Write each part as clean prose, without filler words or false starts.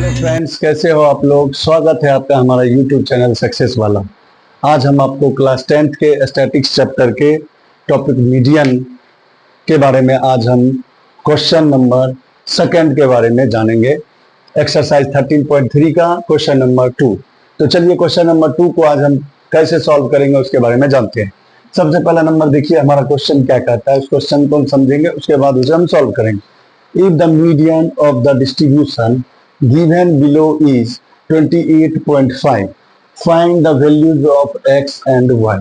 Hello friends, कैसे हो आप लोग। स्वागत है आपका हमारा यूट्यूब चैनल सक्सेस वाला। आज हम आपको क्लास 10th के स्टैटिक्स चैप्टर के टॉपिक मीडियन के बारे में आज हम क्वेश्चन नंबर सेकंड के बारे में जानेंगे। एक्सरसाइज 13.3 का क्वेश्चन नंबर 2। तो चलिए क्वेश्चन नंबर 2 को आज हम कैसे सॉल्व करेंगे उसके बारे में जानते हैं। सबसे पहला नंबर देखिए हमारा क्वेश्चन क्या कहता है, उस क्वेश्चन को हम समझेंगे, उसके बाद उसे हम सॉल्व करेंगे। If the median of the distribution given below is 28.5, find the values of x and y।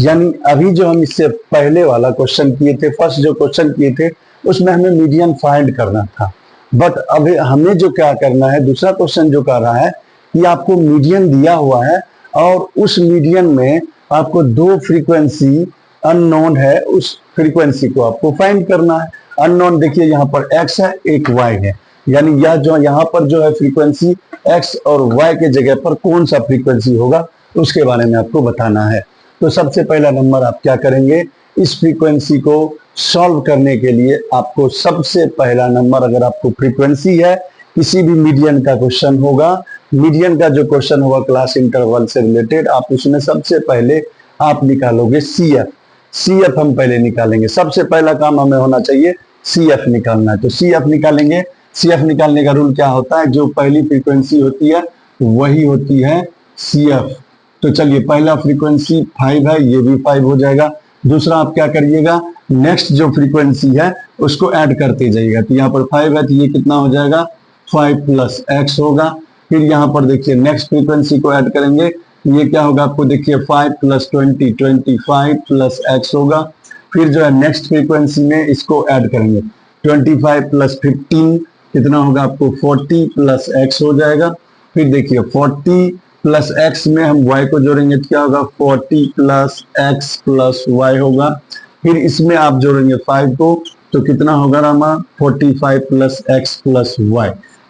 यानी अभी जो हम इससे पहले वाला क्वेश्चन किए थे, फर्स्ट जो क्वेश्चन किए थे उसमें हमें मीडियन फाइंड करना था, बट अभी हमें जो क्या करना है, दूसरा क्वेश्चन जो कर रहा है कि आपको मीडियन दिया हुआ है और उस मीडियन में आपको दो फ्रीक्वेंसी अननोन है, उस फ्रीक्वेंसी को आपको फाइंड करना है। अननोन देखिए यहाँ पर x है, एक y है, यानी यह जो यहाँ पर जो है फ्रीक्वेंसी x और y के जगह पर कौन सा फ्रीक्वेंसी होगा उसके बारे में आपको बताना है। तो सबसे पहला नंबर आप क्या करेंगे, इस फ्रीक्वेंसी को सॉल्व करने के लिए आपको सबसे पहला नंबर, अगर आपको फ्रीक्वेंसी है, किसी भी मीडियन का क्वेश्चन होगा, मीडियन का जो क्वेश्चन होगा क्लास इंटरवल से रिलेटेड, आप उसमें सबसे पहले आप निकालोगे CF। CF हम पहले निकालेंगे, सबसे पहला काम हमें होना चाहिए CF निकालना है। तो CF निकालेंगे। CF निकालने का रूल क्या होता है, जो पहली फ्रीक्वेंसी होती है वही होती है CF। तो चलिए पहला फ्रीक्वेंसी 5 है, ये भी 5 हो जाएगा। दूसरा आप क्या करिएगा, नेक्स्ट जो फ्रीक्वेंसी है उसको ऐड करते जाइएगा। तो यहाँ पर 5 है तो ये कितना हो जाएगा, 5 प्लस x होगा। फिर यहाँ पर देखिए नेक्स्ट फ्रीक्वेंसी को ऐड करेंगे, ये क्या होगा आपको देखिए 5 प्लस 20, 25 प्लस x होगा। फिर जो है नेक्स्ट फ्रीक्वेंसी में इसको ऐड करेंगे, 25 प्लस 15 कितना होगा आपको 40 प्लस x हो जाएगा। फिर देखिए 40 प्लस x में हम y को जोड़ेंगे तो क्या होगा, 40 प्लस x प्लस y होगा। फिर इसमें आप जोड़ेंगे 5 को तो कितना होगा Rama, 45 plus x plus y।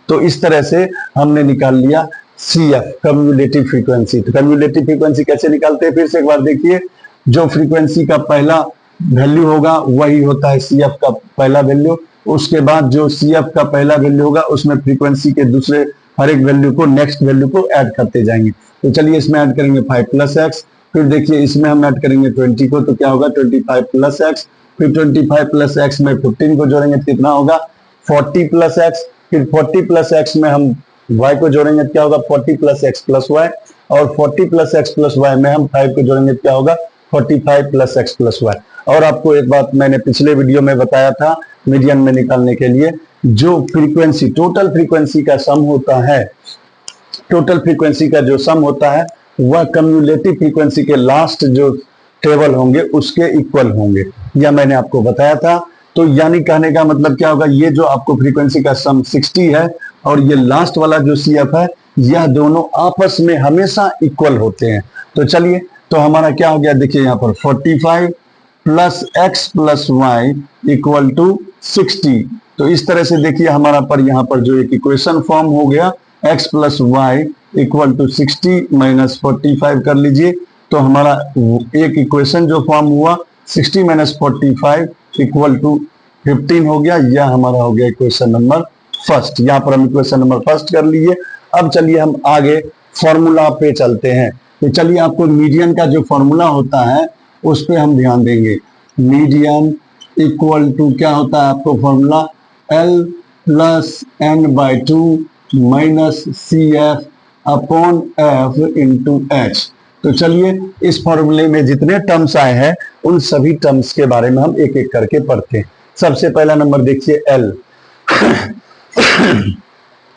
तो इस तरह से हमने निकाल लिया CF, कम्युलेटिव फ्रीक्वेंसी। तो कम्युलेटिव फ्रीक्वेंसी कैसे निकालते हैं, फिर से एक बार देखिए, जो फ्रीक्वेंसी का पहला वैल्यू होगा वही होता है CF का पहला वैल्यू। उसके बाद जो CF का पहला वैल्यू होगा उसमें फ्रीक्वेंसी के दूसरे हर एक वैल्यू को, नेक्स्ट वैल्यू को ऐड करते जाएंगे। तो चलिए इसमें ऐड करेंगे 5 प्लस x। फिर देखिए इसमें हम ऐड करेंगे 20 को, तो क्या होगा 25 प्लस x। फिर 25 प्लस x में 15 को जोड़ेंगे तो कितना होगा 40 प्लस x। फिर 40 प्लस x में हम y को जोड़ेंगे तो क्या होगा 40 प्लस x प्लस y। और 40 प्लस x प्लस y में हम 5 को जोड़ेंगे तो क्या होगा 45 प्लस x प्लस y। और आपको एक बात मैंने पिछले वीडियो में बताया था, मीडियन में निकालने के लिए जो फ्रीक्वेंसी, टोटल फ्रीक्वेंसी का सम होता है, टोटल फ्रीक्वेंसी का जो सम होता है वह कम्युलेटिव फ्रीक्वेंसी के लास्ट जो टेबल होंगे उसके इक्वल होंगे, यह मैंने आपको बताया था। तो यानी कहने का मतलब क्या होगा, ये जो आपको फ्रीक्वेंसी का सम 60 है और ये लास्ट वाला जो CF है, यह दोनों आपस में हमेशा इक्वल होते हैं। तो चलिए, तो हमारा क्या हो गया, देखिए यहाँ पर 45 plus x plus y equal to 60। तो इस तरह से देखिए हमारा पर यहाँ पर जो एक इक्वेशन फॉर्म हो गया, x plus y equal to 60 minus 45 कर लीजिए। तो हमारा एक इक्वेशन जो फॉर्म हुआ 60 माइनस 45 इक्वल टू 15 हो गया। यह हमारा हो गया इक्वेशन नंबर फर्स्ट। यहाँ पर हम इक्वेशन नंबर फर्स्ट कर लीजिए। अब चलिए हम आगे फॉर्मूला पे चलते हैं। तो चलिए आपको मीडियन का जो फॉर्मूला होता है उस पर हम ध्यान देंगे। मीडियन इक्वल टू क्या होता है आपको formula, L plus n by 2 minus CF upon F into H। तो चलिए इस फॉर्मूले में जितने टर्म्स आए हैं उन सभी टर्म्स के बारे में हम एक एक करके पढ़ते हैं। सबसे पहला नंबर देखिए L।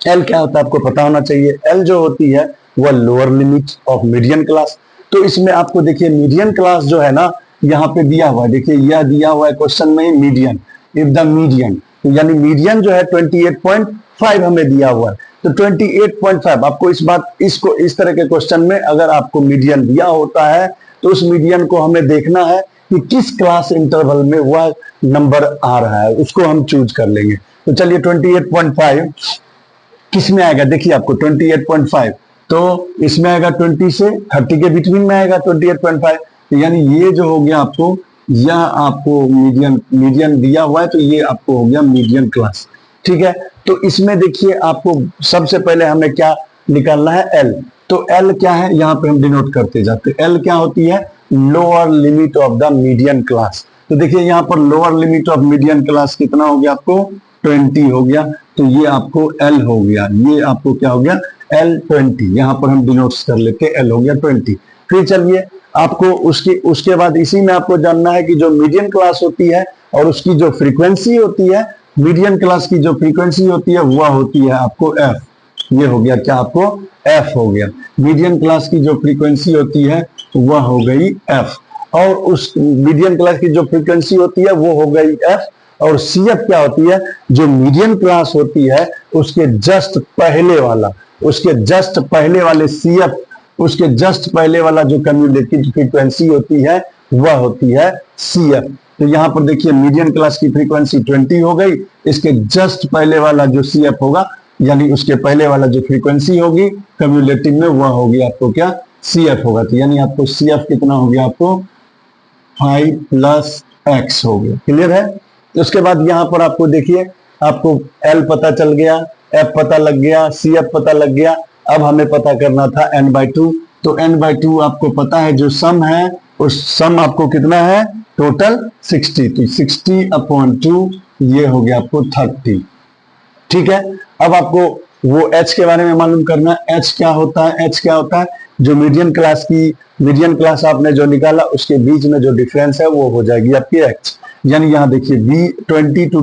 L क्या होता है आपको पता होना चाहिए। L जो होती है वह lower limit of median class. तो इसमें आपको देखिए मीडियन क्लास जो है ना, यहाँ पे दिया हुआ है, देखिए यह दिया हुआ है क्वेश्चन में मीडियन, इफ द मीडियन, तो यानी मीडियन जो है 28.5 हमें दिया हुआ है। तो 28.5 आपको इसको इस तरह के क्वेश्चन में अगर आपको मीडियन दिया होता है तो उस मीडियन को हमें देखना है कि किस क्लास इंटरवल में वह नंबर आ रहा है, उसको हम चूज कर लेंगे। तो चलिए 28.5 किस में आएगा, देखिए आपको 28.5 तो इसमें आएगा 20 से 30 के बिटवीन में आएगा 28.5। यानी ये जो हो गया आपको, यह आपको मीडियन दिया हुआ है, तो ये आपको हो गया मीडियन क्लास। ठीक है। तो इसमें देखिए आपको सबसे पहले हमें क्या निकालना है, एल। तो एल क्या है, यहाँ पे हम डिनोट करते जाते हैं। एल क्या होती है, lower limit of the median class. तो देखिए यहाँ पर lower limit of median class कितना हो गया आपको, 20 हो गया। तो ये आपको एल हो गया, ये आपको क्या हो गया, L20। यहाँ पर हम डिनोट्स कर लेते हैं, एल हो गया 20। फिर चलिए आपको उसके बाद इसी में आपको जानना है कि जो मीडियन क्लास होती है और उसकी जो फ्रीक्वेंसी होती है, मीडियन क्लास की जो फ्रीक्वेंसी होती है वह होती है आपको एफ। ये हो गया क्या, आपको एफ हो गया। मीडियन क्लास की जो फ्रीक्वेंसी होती है वह हो गई एफ, और उस मीडियन क्लास की जो फ्रीक्वेंसी होती है वो हो गई एफ। और सी एफ क्या होती है, जो मीडियन क्लास होती है उसके जस्ट पहले वाला, उसके जस्ट पहले वाले सी एफ, उसके जस्ट पहले वाला जो कम्युलेटिव फ्रीक्वेंसी होती है वह होती है सी एफ। तो यहाँ पर देखिए मीडियन क्लास की फ्रीक्वेंसी 20 हो गई, इसके जस्ट पहले वाला जो सी एफ होगा, यानी उसके पहले वाला जो फ्रीक्वेंसी होगी कम्युलेटिव में वह होगी आपको क्या, सी एफ होगा। तो यानी आपको सी एफ कितना हो गया, आपको 5 + x हो गया। क्लियर है। उसके बाद यहाँ पर आपको देखिए, आपको L पता चल गया, F पता लग गया, CF पता लग गया। अब हमें पता करना था n/2। तो n/2 आपको पता है, जो सम है उस सम आपको कितना है, टोटल 60। तो 60/2 ये हो गया आपको 30। ठीक है। अब आपको वो h के बारे में मालूम करना है। h क्या होता है, h क्या होता है, जो मीडियन क्लास आपने जो निकाला उसके बीच में जो डिफरेंस है वो हो जाएगी आपकी h। यानी यहाँ देखिए B 20 to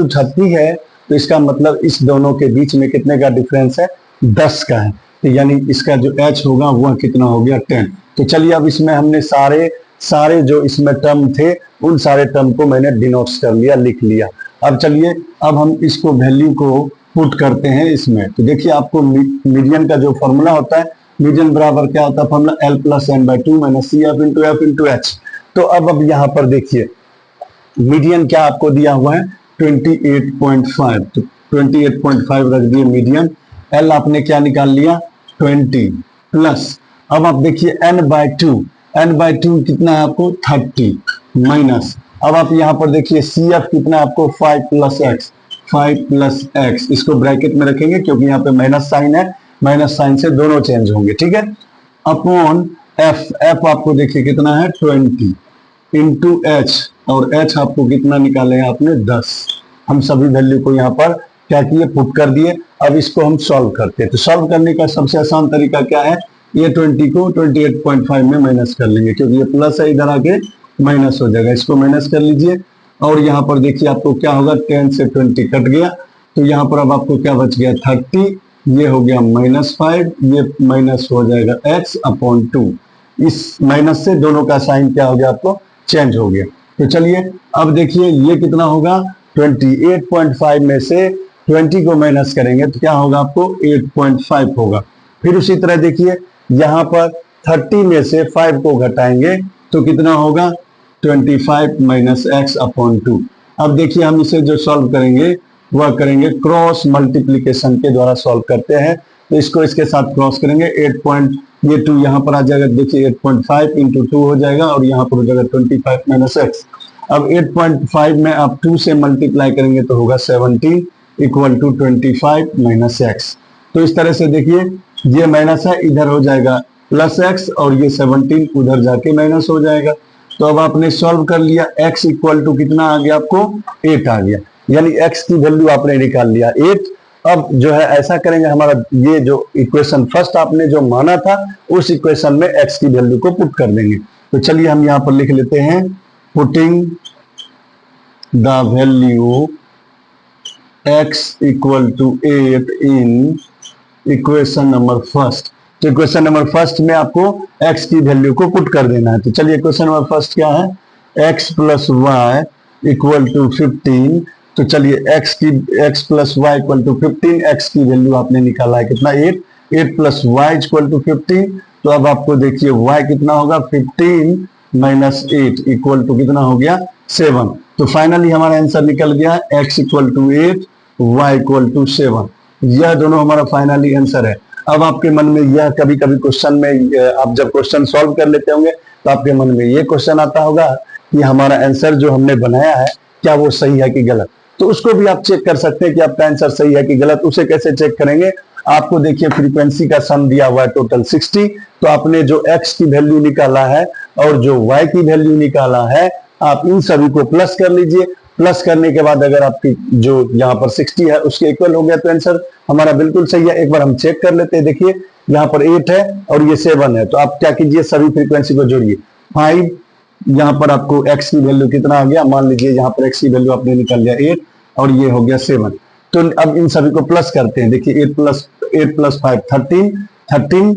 30 है, तो इसका मतलब इस दोनों के बीच में कितने का डिफरेंस है, 10 का है। तो यानी इसका जो h होगा वह कितना हो गया, 10। तो चलिए अब इसमें हमने सारे जो इसमें टर्म थे उन सारे टर्म को मैंने डिनोट्स कर लिया, लिख लिया। अब चलिए अब हम इसको वैल्यू को पुट करते हैं इसमें। तो देखिए आपको मीडियन का जो फॉर्मूला होता है, मीडियन बराबर क्या होता है formula, L + n/2 - CF × F × H। तो अब यहाँ पर देखिए मीडियन क्या आपको दिया हुआ है, 28.5। तो 28.5 रख दिए मीडियन। L आपने क्या निकाल लिया, 20 प्लस, अब आप देखिए n/2 कितना है आपको, 30 माइनस, अब आप यहाँ पर देखिए CF कितना है आपको, 5 + x। इसको ब्रैकेट में रखेंगे क्योंकि यहाँ पे माइनस साइन है, माइनस साइन से दोनों चेंज होंगे, ठीक है। अपॉन f आपको देखिए कितना है, 20 इंटू h, और h आपको कितना निकाले आपने, 10। हम सभी वैल्यू को यहाँ पर क्या किए, पुट कर दिए। अब इसको हम सॉल्व करते हैं। तो सॉल्व करने का सबसे आसान तरीका क्या है, ये 20 को 28.5 में माइनस कर लेंगे, क्योंकि ये प्लस है, इधर आके माइनस हो जाएगा। इसको माइनस कर लीजिए, और यहाँ पर देखिए आपको क्या होगा, 10 से 20 कट गया, तो यहाँ पर अब आपको क्या बच गया, 30। ये हो गया -5, ये माइनस हो जाएगा x/2। इस माइनस से दोनों का साइन क्या हो गया, आपको चेंज हो गया। तो चलिए अब देखिए ये कितना होगा, 28.5 में से 20 को माइनस करेंगे तो क्या होगा, आपको 8.5 होगा। फिर उसी तरह देखिए यहाँ पर 30 में से 5 को घटाएंगे तो कितना होगा, 25 - x/2। अब देखिए हम इसे जो सॉल्व करेंगे वह करेंगे क्रॉस मल्टीप्लीकेशन के द्वारा सॉल्व करते हैं। तो इसको इसके साथ क्रॉस करेंगे, 2 यहाँ पर आ जाएगा, देखिए 8.5 × 2 हो जाएगा, और यहाँ पर हो जाएगा 25 - x। अब 8.5 में आप 2 से मल्टीप्लाई करेंगे तो होगा 17 = 25 - x। तो इस तरह से देखिए ये माइनस है, इधर हो जाएगा +x, और ये 17 उधर जाके माइनस हो जाएगा। तो अब आपने सॉल्व कर लिया, x = कितना आ गया आपको, 8 आ गया। यानी x की वैल्यू आपने निकाल लिया 8। अब जो है ऐसा करेंगे, हमारा ये जो इक्वेशन फर्स्ट आपने जो माना था उस इक्वेशन में x की वैल्यू को पुट कर देंगे। तो चलिए हम यहाँ पर लिख लेते हैं, putting the value x = 8 in equation number first. तो इक्वेशन नंबर फर्स्ट में आपको x की वैल्यू को पुट कर देना है। तो चलिए इक्वेशन नंबर फर्स्ट क्या है, x + y = 15। तो चलिए x + y = 15, x की वैल्यू आपने निकाला है कितना, 8 + y = 15। तो अब आपको देखिए y कितना होगा, 15 - 8 = कितना हो गया, 7। तो फाइनली हमारा आंसर निकल गया, x = 8 y = 7। यह दोनों हमारा फाइनली आंसर है। अब आपके मन में यह कभी कभी क्वेश्चन में, आप जब क्वेश्चन सॉल्व कर लेते होंगे तो आपके मन में ये क्वेश्चन आता होगा कि हमारा आंसर जो हमने बनाया है क्या वो सही है कि गलत। तो उसको भी आप चेक कर सकते हैं कि आपका आंसर सही है कि गलत। उसे कैसे चेक करेंगे, आपको देखिए फ्रीक्वेंसी का सम दिया हुआ है टोटल 60, तो आपने जो x की वैल्यू निकाला है और जो y की वैल्यू निकाला है, आप इन सभी को प्लस कर लीजिए। प्लस करने के बाद अगर आपकी जो यहाँ पर 60 है उसके इक्वल हो गया तो आंसर हमारा बिल्कुल सही है। एक बार हम चेक कर लेते हैं। देखिए यहाँ पर 8 है और ये 7 है, तो आप क्या कीजिए, सभी फ्रीक्वेंसी को जोड़िए। 5, यहाँ पर आपको x की वैल्यू कितना आ गया, मान लीजिए यहाँ पर x की वैल्यू आपने निकाल लिया 8 और ये हो गया 7। तो अब इन सभी को प्लस करते हैं। देखिए 8 प्लस 5 13, 13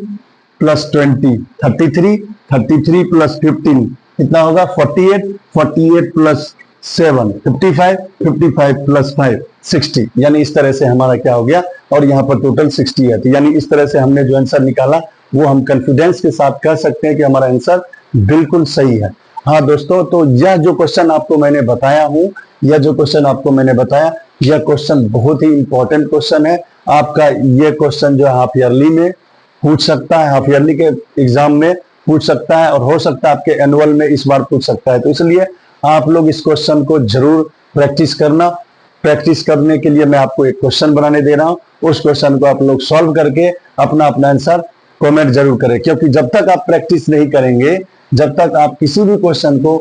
प्लस 20 33, 33 प्लस 15 कितना होगा 48, 48 प्लस 7 55, 55 प्लस 5 60। यानी इस तरह से हमारा क्या हो गया, और यहाँ पर टोटल 60 है। तो यानी इस तरह से हमने जो आंसर निकाला वो हम कॉन्फिडेंस के साथ कह सकते हैं कि हमारा आंसर बिल्कुल सही है। हाँ दोस्तों, तो यह जो क्वेश्चन आपको मैंने बताया हूँ, यह जो क्वेश्चन आपको मैंने बताया, यह क्वेश्चन बहुत ही इंपॉर्टेंट क्वेश्चन है। आपका ये क्वेश्चन जो है हाफ ईयरली में पूछ सकता है, हाफ ईयरली के एग्जाम में पूछ सकता है, और हो सकता है आपके एनुअल में इस बार पूछ सकता है। तो इसलिए आप लोग इस क्वेश्चन को जरूर प्रैक्टिस करना। प्रैक्टिस करने के लिए मैं आपको एक क्वेश्चन बनाने दे रहा हूँ, उस क्वेश्चन को आप लोग सॉल्व करके अपना अपना आंसर कमेंट जरूर करें। क्योंकि जब तक आप प्रैक्टिस नहीं करेंगे, जब तक आप किसी भी क्वेश्चन को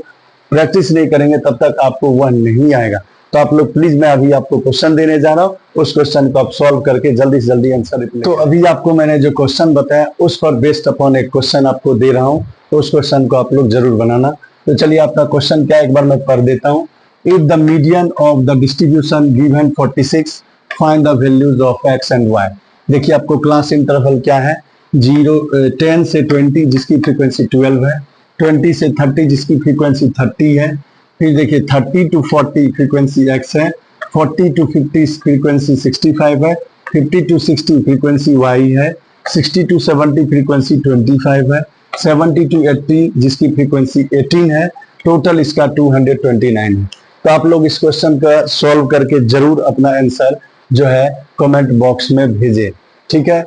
प्रैक्टिस नहीं करेंगे, तब तक आपको वह नहीं आएगा। तो आप लोग प्लीज, मैं अभी आपको क्वेश्चन देने जा रहा हूँ, उस क्वेश्चन को आप सॉल्व करके जल्दी से जल्दी आंसर। तो अभी आपको मैंने जो क्वेश्चन बताया उस पर बेस्ड अपॉन एक क्वेश्चन आपको दे रहा हूँ, तो उस क्वेश्चन को आप लोग जरूर बनाना। तो चलिए आपका क्वेश्चन क्या है, एक बार मैं पढ़ देता हूँ। If the median of the distribution given 46, find the values of x and y। देखिए आपको क्लास इंटरवल क्या है, 10 से 20 जिसकी फ्रीक्वेंसी 12 है, 20 से 30 जिसकी फ्रीक्वेंसी 30 है, फिर देखिए 30 टू 40 फ्रीक्वेंसी x है, 40 टू 50 फ्रीक्वेंसी 65 है, 50 टू 60 फ्रीक्वेंसी y है, 60 टू 70 फ्रीक्वेंसी 25 है, 70 टू 80 जिसकी फ्रीक्वेंसी 18 है, टोटल इसका 229 है। तो आप लोग इस क्वेश्चन का सॉल्व करके जरूर अपना आंसर जो है कमेंट बॉक्स में भेजें, ठीक है।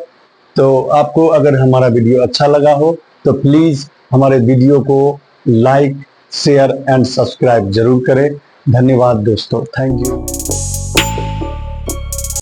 तो आपको अगर हमारा वीडियो अच्छा लगा हो तो प्लीज हमारे वीडियो को लाइक, शेयर एंड सब्सक्राइब जरूर करें। धन्यवाद दोस्तों, थैंक यू।